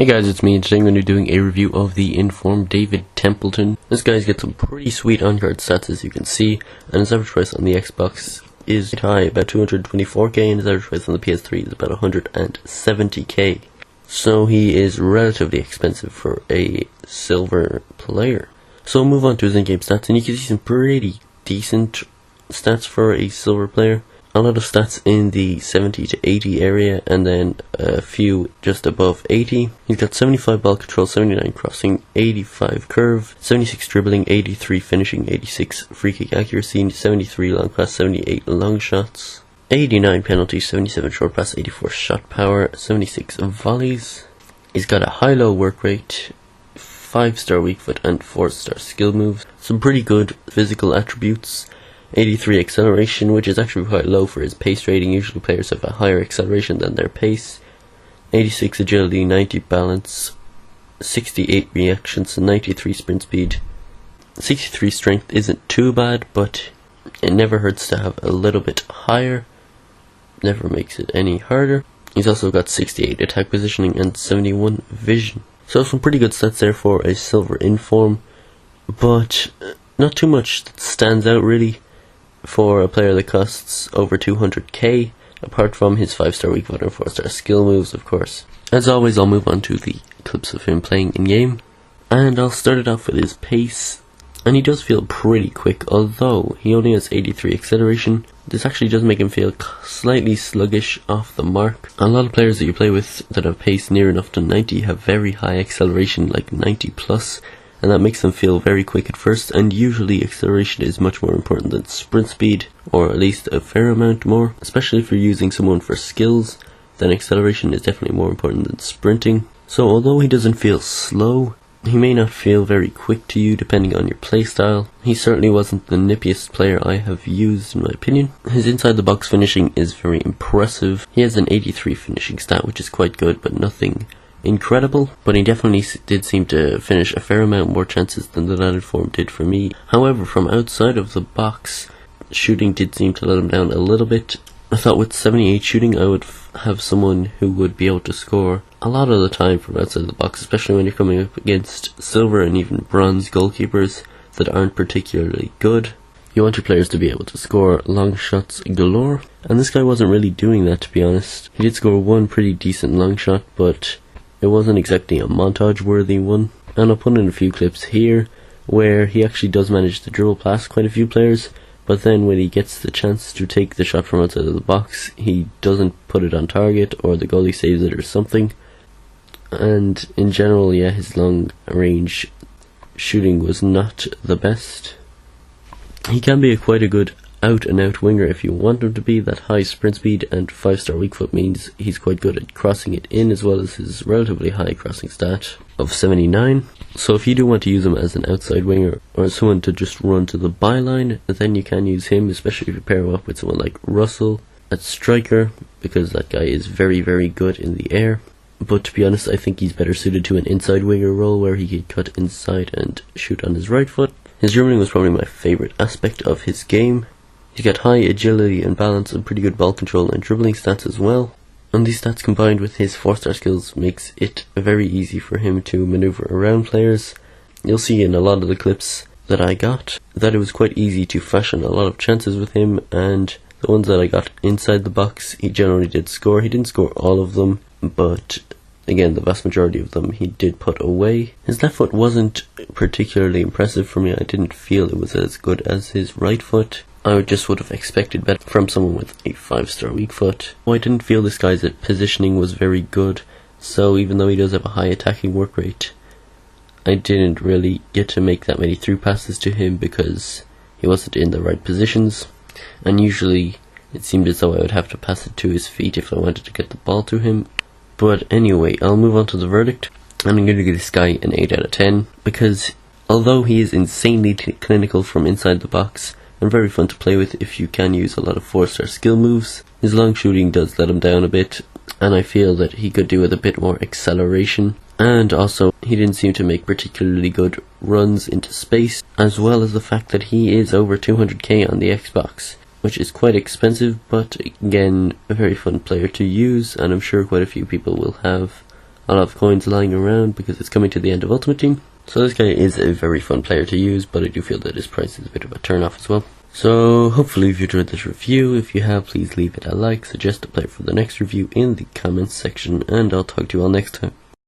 Hey guys, it's me, and today I'm going to be doing a review of the informed David Templeton. This guy's got some pretty sweet on-card stats, as you can see, and his average price on the Xbox is high, about 224k, and his average price on the PS3 is about 170k. So he is relatively expensive for a silver player. So we'll move on to his in-game stats, and you can see some pretty decent stats for a silver player. A lot of stats in the 70 to 80 area, and then a few just above 80. He's got 75 ball control, 79 crossing, 85 curve, 76 dribbling, 83 finishing, 86 free kick accuracy, 73 long pass, 78 long shots, 89 penalties, 77 short pass, 84 shot power, 76 volleys. He's got a high-low work rate, 5-star weak foot, and 4-star skill moves. Some pretty good physical attributes. 83 acceleration, which is actually quite low for his pace rating. Usually players have a higher acceleration than their pace. 86 agility, 90 balance, 68 reactions, 93 sprint speed. 63 strength isn't too bad, but it never hurts to have a little bit higher. Never makes it any harder. He's also got 68 attack positioning and 71 vision. So some pretty good stats there for a silver inform, but not too much that stands out really for a player that costs over 200k, apart from his 5-star weak foot and 4-star skill moves, of course. As always, I'll move on to the clips of him playing in-game, and I'll start it off with his pace. And he does feel pretty quick, although he only has 83 acceleration. This actually does make him feel slightly sluggish off the mark. A lot of players that you play with that have pace near enough to 90 have very high acceleration, like 90 plus, and that makes them feel very quick at first, and usually acceleration is much more important than sprint speed, or at least a fair amount more. Especially if you're using someone for skills, then acceleration is definitely more important than sprinting. So although he doesn't feel slow, he may not feel very quick to you depending on your playstyle. He certainly wasn't the nippiest player I have used in my opinion. His inside the box finishing is very impressive. He has an 83 finishing stat, which is quite good, but nothing incredible, but he definitely did seem to finish a fair amount more chances than that inform did for me. However, from outside of the box, shooting did seem to let him down a little bit. I thought with 78 shooting I would have someone who would be able to score a lot of the time from outside the box, especially when you're coming up against silver and even bronze goalkeepers that aren't particularly good. You want your players to be able to score long shots galore, and this guy wasn't really doing that, to be honest. He did score one pretty decent long shot, but it wasn't exactly a montage-worthy one. And I'll put in a few clips here where he actually does manage to dribble past quite a few players, but then when he gets the chance to take the shot from outside of the box, he doesn't put it on target, or the goalie saves it or something. And in general, yeah, his long range shooting was not the best. He can be quite a good out-and-out winger if you want him to be. That high sprint speed and 5-star weak foot means he's quite good at crossing it in, as well as his relatively high crossing stat of 79. So if you do want to use him as an outside winger, or someone to just run to the byline, then you can use him, especially if you pair him up with someone like Russell at striker, because that guy is very, very good in the air. But to be honest, I think he's better suited to an inside winger role where he could cut inside and shoot on his right foot. His dribbling was probably my favourite aspect of his game. He's got high agility and balance and pretty good ball control and dribbling stats as well. And these stats combined with his 4-star skills makes it very easy for him to maneuver around players. You'll see in a lot of the clips that I got that it was quite easy to fashion a lot of chances with him, and the ones that I got inside the box he generally did score. He didn't score all of them, but again, the vast majority of them he did put away. His left foot wasn't particularly impressive for me. I didn't feel it was as good as his right foot. I just would have expected better from someone with a 5-star weak foot. I didn't feel this guy's positioning was very good, so even though he does have a high attacking work rate, I didn't really get to make that many through passes to him because he wasn't in the right positions, and usually it seemed as though I would have to pass it to his feet if I wanted to get the ball to him. But anyway, I'll move on to the verdict, and I'm going to give this guy an 8 out of 10, because although he is insanely clinical from inside the box, and very fun to play with if you can use a lot of 4-star skill moves, his long shooting does let him down a bit, and I feel that he could do with a bit more acceleration. And also, he didn't seem to make particularly good runs into space, as well as the fact that he is over 200k on the Xbox, which is quite expensive, but again, a very fun player to use, and I'm sure quite a few people will have a lot of coins lying around because it's coming to the end of Ultimate Team. So this guy is a very fun player to use, but I do feel that his price is a bit of a turn off as well. So hopefully if you enjoyed this review, if you have, please leave it a like, suggest a player for the next review in the comments section, and I'll talk to you all next time.